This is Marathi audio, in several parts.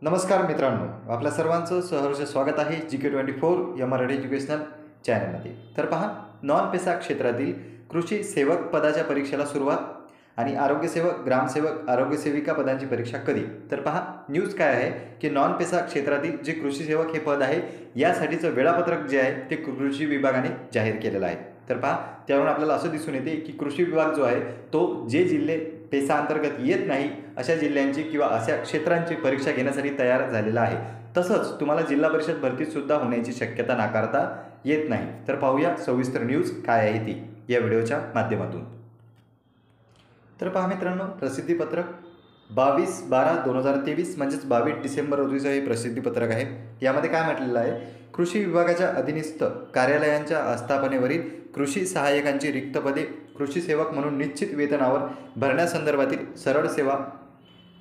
नमस्कार मित्रांनो, आपल्या सर्वांचं सहर्ष स्वागत आहे GK24 या मराठी एज्युकेशनल चॅनलमध्ये. तर पहा, नॉन पेसा क्षेत्रातील कृषी सेवक पदाच्या परीक्षेला सुरुवात आणि आरोग्यसेवक, ग्रामसेवक, आरोग्यसेविका पदांची परीक्षा कधी? तर पहा, न्यूज काय आहे की नॉन पेसा क्षेत्रातील जे कृषी सेवक हे पद आहे यासाठीचं वेळापत्रक जे आहे ते कृषी विभागाने जाहीर केलेलं आहे. तर पहा, त्यावरून आपल्याला असं दिसून येते की कृषी विभाग जो आहे तो जे जिल्हे पेसा अंतर्गत येत नाही अशा जिल्ह्यांची किंवा अशा क्षेत्रांची परीक्षा घेण्यासाठी तयार झालेला आहे. तसंच तुम्हाला जिल्हा परिषद भरतीसुद्धा होण्याची शक्यता नाकारता येत नाही. तर पाहूया सविस्तर न्यूज काय आहे ती या व्हिडिओच्या माध्यमातून. तर पहा मित्रांनो, प्रसिद्धीपत्रक 22/12/2023 म्हणजेच 22 डिसेंबर रोजीचं हे प्रसिद्धीपत्रक आहे. यामध्ये काय म्हटलेलं आहे, कृषी विभागाच्या अधीनस्थ कार्यालयांच्या आस्थापनेवरील कृषी सहाय्यकांची रिक्त पदे कृषी सेवक म्हणून निश्चित वेतनावर भरण्यासंदर्भातील सरळ सेवा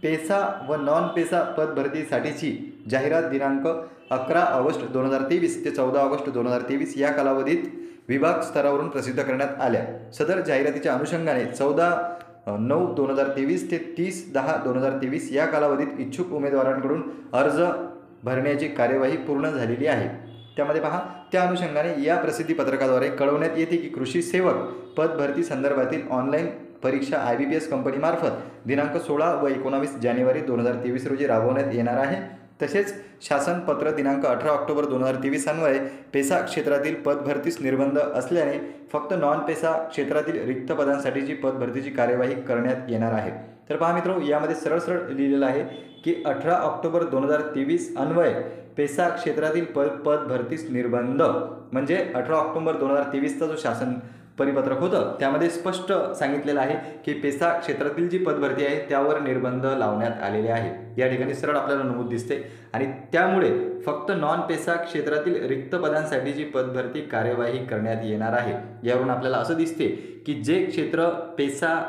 पेसा व नॉन पेसा पद भरतीसाठीची जाहिरात दिनांक 11 ऑगस्ट 2023 ते 14 ऑगस्ट 2023 या कालावधीत विभाग स्तरावरून प्रसिद्ध करण्यात आल्या. सदर जाहिरातीच्या अनुषंगाने 14/9/2023 ते 30/10/2023 या कालावधीत इच्छुक उमेदवारांकडून अर्ज भरण्याची कार्यवाही पूर्ण झालेली आहे. त्यामध्ये पहा, त्या अनुषंगाने या प्रसिद्धीपत्रकाद्वारे कळवण्यात येते की कृषी सेवक पद भरती संदर्भातील ऑनलाईन परीक्षा IBPS कंपनीमार्फत दिनांक 16 व 19 जानेवारी 2023 रोजी राबवण्यात येणार आहे. तसेच शासन पत्र दिनांक 18 ऑक्टोबर 2023 अन्वये पेसा क्षेत्रातील पद भरतीस निर्बंध असल्याने फक्त नॉन पेसा क्षेत्रातील रिक्त पदांसाठीची पद भरतीची कार्यवाही करण्यात येणार आहे. तर पहा मित्रो, यामध्ये सरळ लिहिलेलं आहे की 18 ऑक्टोबर 2023 अन्वये पेसा क्षेत्रातील पद भरतीस निर्बंध, म्हणजे 18 ऑक्टोबर 2023चा जो शासन परिपत्रक होतं त्यामध्ये स्पष्ट सांगितलेलं आहे की पेसा क्षेत्रातील जी पदभरती आहे त्यावर निर्बंध लावण्यात आलेले आहे. या ठिकाणी सरळ आपल्याला नमूद दिसते आणि त्यामुळे फक्त नॉन पेसा क्षेत्रातील रिक्त पदांसाठीची पदभरती कार्यवाही करण्यात येणार आहे. यावरून आपल्याला असं दिसते की जे क्षेत्र पेसा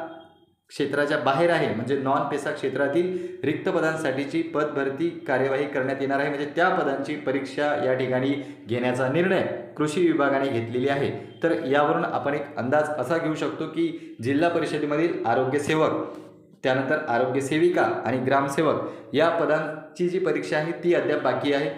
क्षेत्राच्या बाहेर आहे, म्हणजे नॉन पेसा क्षेत्रातील रिक्त पदांसाठीची पदभरती कार्यवाही करण्यात येणार आहे, म्हणजे त्या पदांची परीक्षा या ठिकाणी घेण्याचा निर्णय कृषी विभागाने घेतलेली आहे. तर यावरून आपण एक अंदाज असा घेऊ शकतो की जिल्हा परिषदेमधील आरोग्यसेवक, त्यानंतर आरोग्यसेविका आणि ग्रामसेवक या पदांची जी परीक्षा आहे ती अद्याप बाकी आहे.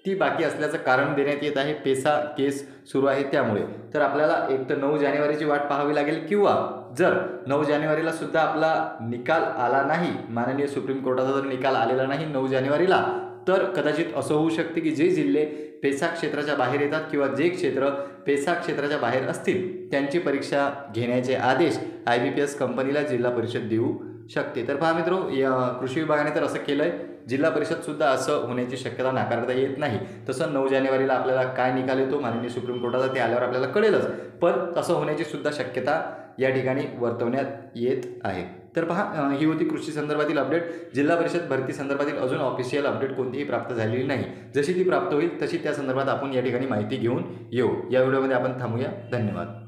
ती बाकी असल्याचं कारण देण्यात येत आहे, पेसा केस सुरू आहे त्यामुळे. तर आपल्याला एक तर 9 जानेवारीची वाट पाहावी लागेल, किंवा जर 9 जानेवारीला सुद्धा आपला निकाल आला नाही, माननीय सुप्रीम कोर्टाचा जर निकाल आलेला नाही 9 जानेवारीला, तर कदाचित असं होऊ शकते की जे जिल्हे पेसा क्षेत्राच्या बाहेर येतात किंवा जे क्षेत्र पेसा क्षेत्राच्या बाहेर असतील त्यांची परीक्षा घेण्याचे आदेश IBPS कंपनीला जिल्हा परिषद देऊ शकते. तर पहा मित्रो, या कृषी विभागाने तर असं केलं आहे, जिल्हा परिषदसुद्धा असं होण्याची शक्यता नाकारता येत नाही. तसं 9 जानेवारीला आपल्याला काय निकाल येतो माननीय सुप्रीम कोर्टाचा ते आल्यावर आपल्याला कळेलच, पण तसं होण्याची सुद्धा शक्यता या ठिकाणी वर्तवण्यात येत आहे. तर पहा, ही होती कृषी संदर्भातील अपडेट. जिल्हा परिषद भरती संदर्भातील अजून ऑफिशियल अपडेट कोणतीही प्राप्त झालेली नाही. जशी ती प्राप्त होईल तशी त्या संदर्भात आपण या ठिकाणी माहिती घेऊन येऊ. या व्हिडिओमध्ये आपण थांबूया. धन्यवाद.